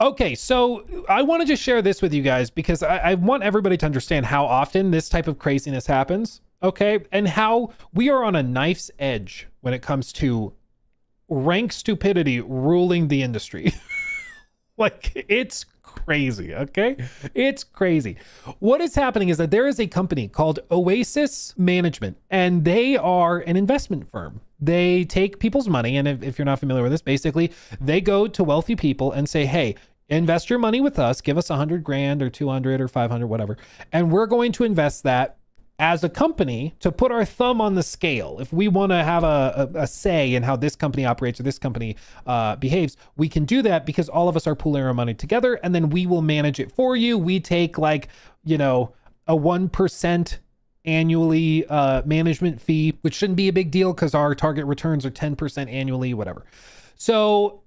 Okay, so I want to just share this with you guys because I want everybody to understand how often this type of craziness happens, okay? And how we are on a knife's edge when it comes to rank stupidity ruling the industry. Like, it's crazy, okay? It's crazy. What is happening is that there is a company called Oasis Management, and they are an investment firm. They take people's money, and if you're not familiar with this, basically, they go to wealthy people and say, hey, invest your money with us, give us 100 grand or 200 or 500, whatever, and we're going to invest that as a company to put our thumb on the scale. If we want to have a say in how this company operates or this company behaves, we can do that because all of us are pooling our money together, and then we will manage it for you. We take like, a 1% annually management fee, which shouldn't be a big deal because our target returns are 10% annually, whatever. So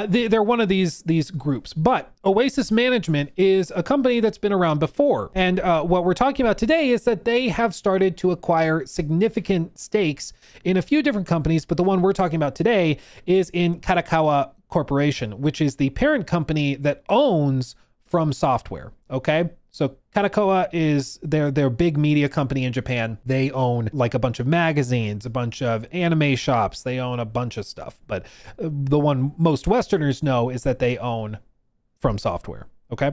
they're one of these groups, but Oasis Management is a company that's been around before. And what we're talking about today is that they have started to acquire significant stakes in a few different companies, but the one we're talking about today is in Kadokawa Corporation, which is the parent company that owns FromSoftware, okay? So Kadokawa is their big media company in Japan. They own like a bunch of magazines, a bunch of anime shops. They own a bunch of stuff. But the one most Westerners know is that they own FromSoftware. Okay.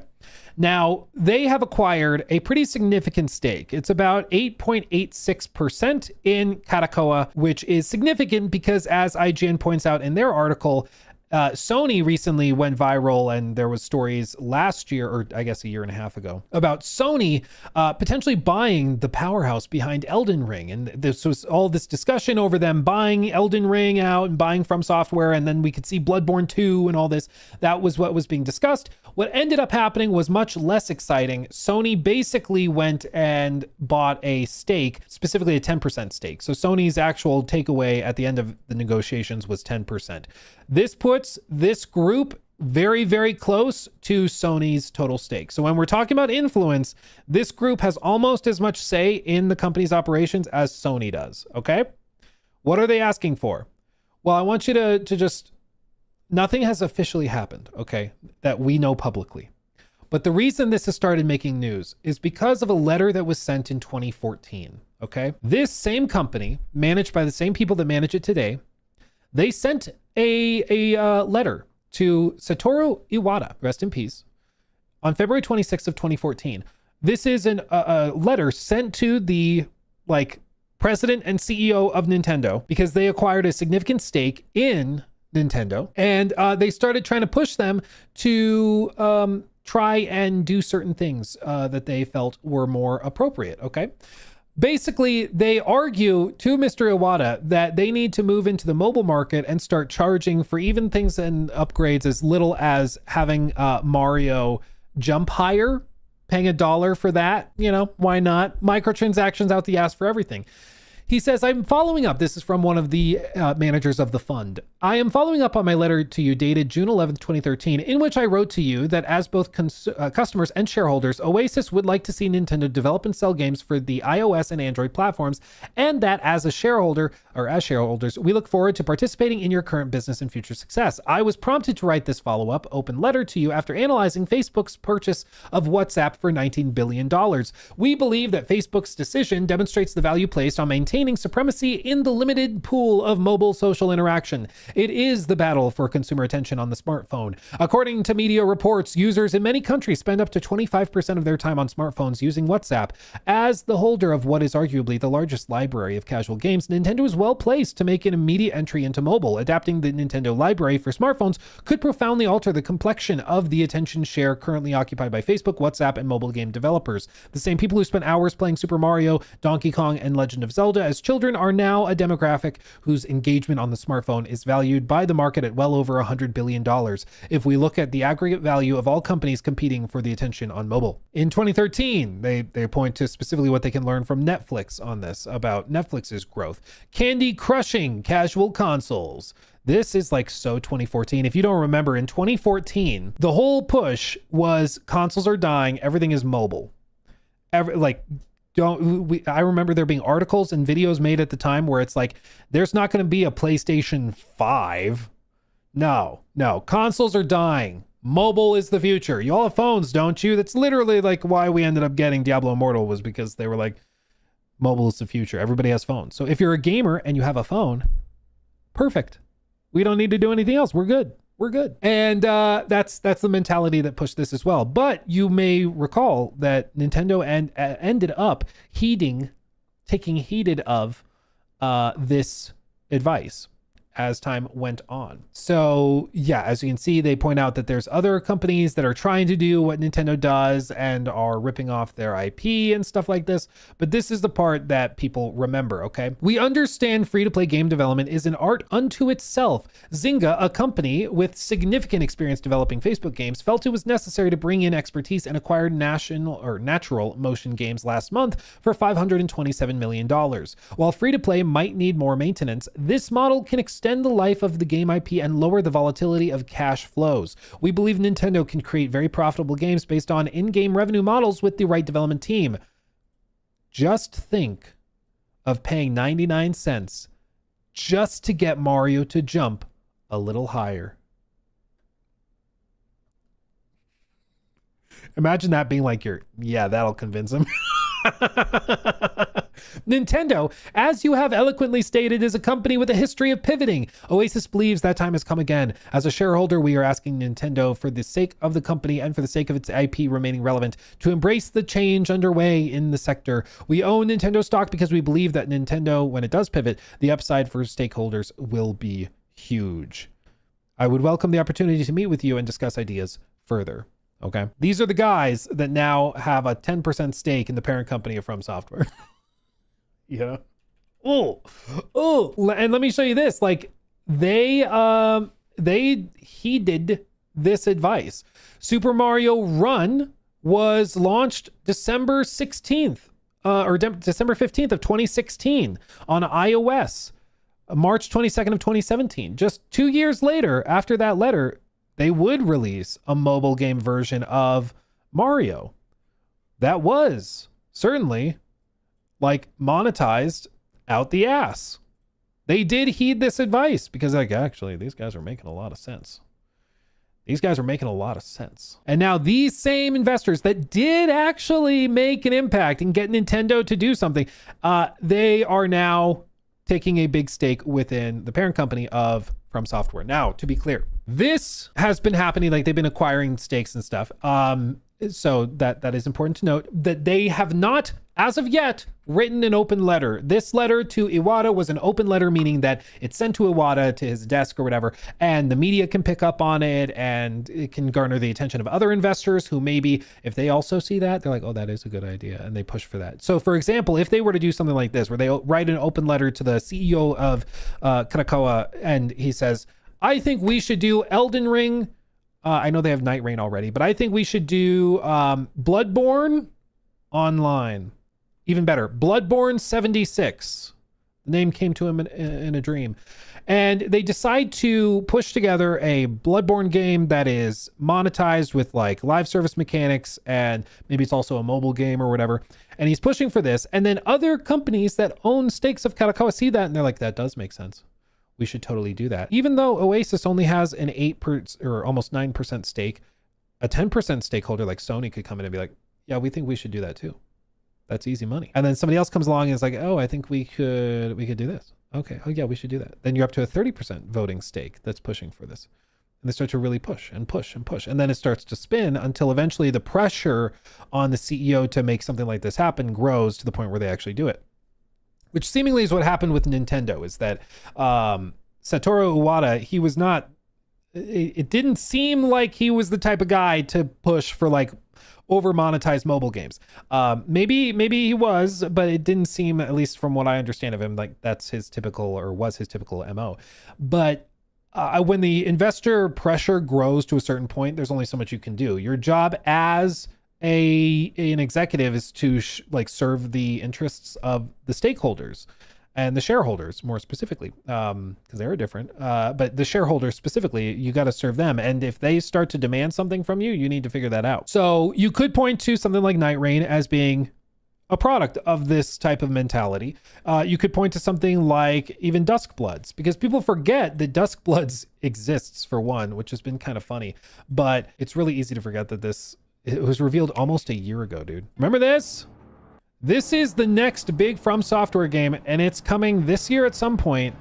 Now they have acquired a pretty significant stake. It's about 8.86% in Kadokawa, which is significant because, as IGN points out in their article, Sony recently went viral, and there was stories last year, or I guess a year and a half ago, about Sony potentially buying the powerhouse behind Elden Ring. And this was all this discussion over them buying Elden Ring out and buying FromSoftware, and then we could see Bloodborne 2 and all this. That was what was being discussed. What ended up happening was much less exciting. Sony basically went and bought a stake, specifically a 10% stake. So Sony's actual takeaway at the end of the negotiations was 10%. This puts this group very, very close to Sony's total stake. So when we're talking about influence, this group has almost as much say in the company's operations as Sony does, okay? What are they asking for? Well, I want you to just, nothing has officially happened, okay, that we know publicly. But the reason this has started making news is because of a letter that was sent in 2014, okay? This same company, managed by the same people that manage it today, they sent a letter to Satoru Iwata, rest in peace, on February 26th of 2014. This is a letter sent to the president and CEO of Nintendo because they acquired a significant stake in Nintendo, and they started trying to push them to try and do certain things that they felt were more appropriate, okay? Basically, they argue to Mr. Iwata that they need to move into the mobile market and start charging for even things and upgrades as little as having Mario jump higher, paying $1 for that. Why not? Microtransactions out the ass for everything. He says, I'm following up. This is from one of the managers of the fund. I am following up on my letter to you dated June 11th, 2013, in which I wrote to you that as both customers and shareholders, Oasis would like to see Nintendo develop and sell games for the iOS and Android platforms, and that as a shareholder, or as shareholders, we look forward to participating in your current business and future success. I was prompted to write this follow-up open letter to you after analyzing Facebook's purchase of WhatsApp for $19 billion. We believe that Facebook's decision demonstrates the value placed on maintaining supremacy in the limited pool of mobile social interaction. It is the battle for consumer attention on the smartphone. According to media reports, users in many countries spend up to 25% of their time on smartphones using WhatsApp. As the holder of what is arguably the largest library of casual games, Nintendo is well placed to make an immediate entry into mobile. Adapting the Nintendo library for smartphones could profoundly alter the complexion of the attention share currently occupied by Facebook, WhatsApp, and mobile game developers. The same people who spent hours playing Super Mario, Donkey Kong, and Legend of Zelda as children are now a demographic whose engagement on the smartphone is valued by the market at well over $100 billion if we look at the aggregate value of all companies competing for the attention on mobile. In 2013, they point to specifically what they can learn from Netflix on this about Netflix's growth. Candy crushing casual consoles. This is so 2014. If you don't remember, in 2014, the whole push was consoles are dying, everything is mobile. I remember there being articles and videos made at the time where it's there's not going to be a PlayStation 5. No, consoles are dying. Mobile is the future. You all have phones, don't you? That's literally like why we ended up getting Diablo Immortal, was because they were like, mobile is the future. Everybody has phones. So if you're a gamer and you have a phone, perfect. We don't need to do anything else. We're good. We're good. And that's the mentality that pushed this as well. But you may recall that Nintendo ended up taking heeded of this advice as time went on. So yeah, as you can see, they point out that there's other companies that are trying to do what Nintendo does and are ripping off their IP and stuff like this. But this is the part that people remember, okay? We understand free-to-play game development is an art unto itself. Zynga, a company with significant experience developing Facebook games, felt it was necessary to bring in expertise and acquired Natural Motion Games last month for $527 million. While free-to-play might need more maintenance, this model can extend the life of the game IP and lower the volatility of cash flows. We believe Nintendo can create very profitable games based on in-game revenue models with the right development team. Just think of paying 99 cents just to get Mario to jump a little higher. Imagine that being like yeah, that'll convince him. Nintendo, as you have eloquently stated, is a company with a history of pivoting. Oasis believes that time has come again. As a shareholder, we are asking Nintendo, for the sake of the company and for the sake of its IP remaining relevant, to embrace the change underway in the sector. We own Nintendo stock because we believe that Nintendo, when it does pivot, the upside for stakeholders will be huge. I would welcome the opportunity to meet with you and discuss ideas further. Okay. These are the guys that now have a 10% stake in the parent company of FromSoftware. Yeah. Oh, and let me show you this. Like they heeded this advice. Super Mario Run was launched December 16th, or December 15th of 2016 on iOS. March 22nd of 2017. Just 2 years later, after that letter, they would release a mobile game version of Mario. That was certainly like monetized out the ass. They did heed this advice because like, actually, these guys are making a lot of sense. These guys are making a lot of sense. And now these same investors that did actually make an impact and get Nintendo to do something, they are now taking a big stake within the parent company of FromSoftware. Now, to be clear, this has been happening, like they've been acquiring stakes and stuff. So that is important to note that they have not, as of yet, written an open letter. This letter to Iwata was an open letter, meaning that it's sent to Iwata to his desk or whatever, and the media can pick up on it and it can garner the attention of other investors who maybe, if they also see that, they're like, oh, that is a good idea, and they push for that. So for example, if they were to do something like this, where they write an open letter to the CEO of Kanakoa, and he says, I think we should do Elden Ring. I know they have Night Rain already, but I think we should do Bloodborne online. Even better, Bloodborne 76. The name came to him in a dream. And they decide to push together a Bloodborne game that is monetized with like live service mechanics, and maybe it's also a mobile game or whatever. And he's pushing for this. And then other companies that own stakes of Kadokawa see that and they're like, that does make sense. We should totally do that. Even though Oasis only has an 8% or almost 9% stake, a 10% stakeholder like Sony could come in and be like, yeah, we think we should do that too. That's easy money. And then somebody else comes along and is like, oh, I think we could do this. Okay. Oh yeah, we should do that. Then you're up to a 30% voting stake that's pushing for this. And they start to really push and push and push. And then it starts to spin until eventually the pressure on the CEO to make something like this happen grows to the point where they actually do it. Which seemingly is what happened with Nintendo, is that Satoru Iwata, he was not, it didn't seem like he was the type of guy to push for like over monetized mobile games. Maybe he was, but it didn't seem, at least from what I understand of him, like that's his typical, or was his typical MO. But when the investor pressure grows to a certain point, there's only so much you can do. Your job as an executive is to serve the interests of the stakeholders and the shareholders more specifically, because they're different, but the shareholders specifically, you got to serve them. And if they start to demand something from you, you need to figure that out. So you could point to something like Night Rain as being a product of this type of mentality. You could point to something like even Duskbloods, because people forget that Duskbloods exists, for one, which has been kind of funny, but it's really easy to forget that it was revealed almost a year ago, dude. Remember this? This is the next big FromSoftware game, and it's coming this year at some point,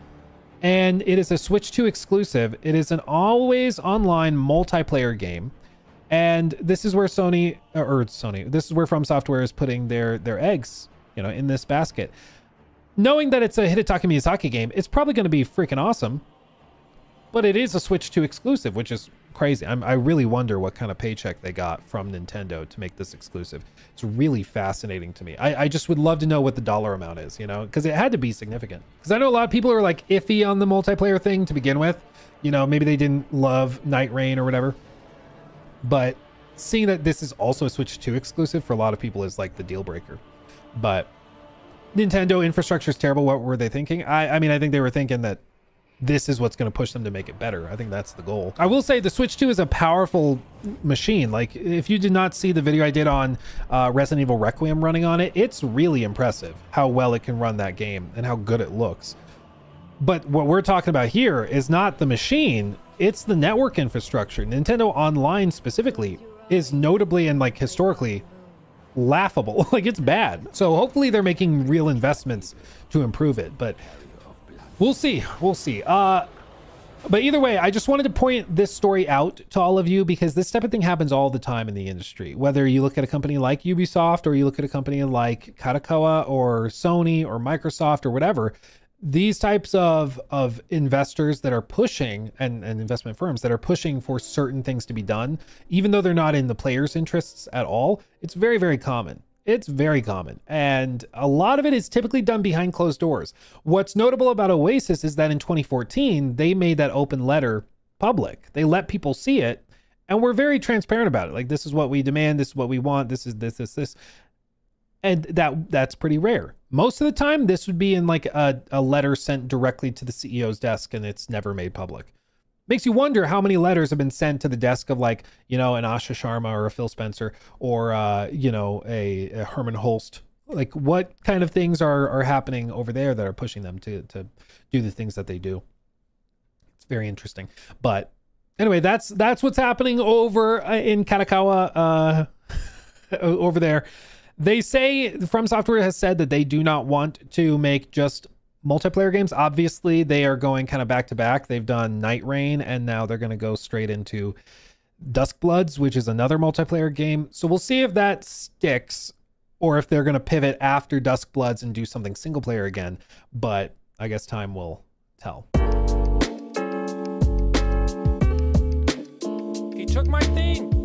and it is a Switch 2 exclusive. It is an always online multiplayer game. And this is where this is where FromSoftware is putting their eggs, in this basket. Knowing that it's a Hidetaka Miyazaki game, it's probably going to be freaking awesome. But it is a Switch 2 exclusive, which is crazy. I really wonder what kind of paycheck they got from Nintendo to make this exclusive. It's really fascinating to me. I just would love to know what the dollar amount is, because it had to be significant. Because I know a lot of people are like iffy on the multiplayer thing to begin with. Maybe they didn't love Night Rain or whatever. But seeing that this is also a Switch 2 exclusive for a lot of people is like the deal breaker. But Nintendo infrastructure is terrible. What were they thinking? I mean, I think they were thinking that this is what's going to push them to make it better. I think that's the goal. I will say the Switch 2 is a powerful machine. Like, if you did not see the video I did on Resident Evil Requiem running on it, it's really impressive how well it can run that game and how good it looks. But what we're talking about here is not the machine, it's the network infrastructure. Nintendo Online specifically is notably and like historically laughable. Like, it's bad. So hopefully they're making real investments to improve it, but we'll see. But either way, I just wanted to point this story out to all of you because this type of thing happens all the time in the industry. Whether you look at a company like Ubisoft or you look at a company like Kadokawa or Sony or Microsoft or whatever, these types of investors that are pushing and investment firms that are pushing for certain things to be done, even though they're not in the players' interests at all, it's very, very common. It's very common. And a lot of it is typically done behind closed doors. What's notable about Oasis is that in 2014, they made that open letter public. They let people see it and were very transparent about it. Like, this is what we demand. This is what we want. This is this. And that's pretty rare. Most of the time, this would be in like a letter sent directly to the CEO's desk and it's never made public. Makes you wonder how many letters have been sent to the desk of like, an Asha Sharma or a Phil Spencer or, a Herman Holst. Like, what kind of things are happening over there that are pushing them to do the things that they do? It's very interesting. But anyway, that's what's happening over in Kadokawa over there. They say FromSoftware has said that they do not want to make just multiplayer games. Obviously, they are going kind of back to back. They've done Night Rain, and now they're going to go straight into Duskbloods, which is another multiplayer game. So we'll see if that sticks or if they're going to pivot after Duskbloods and do something single player again. But I guess time will tell. He took my thing.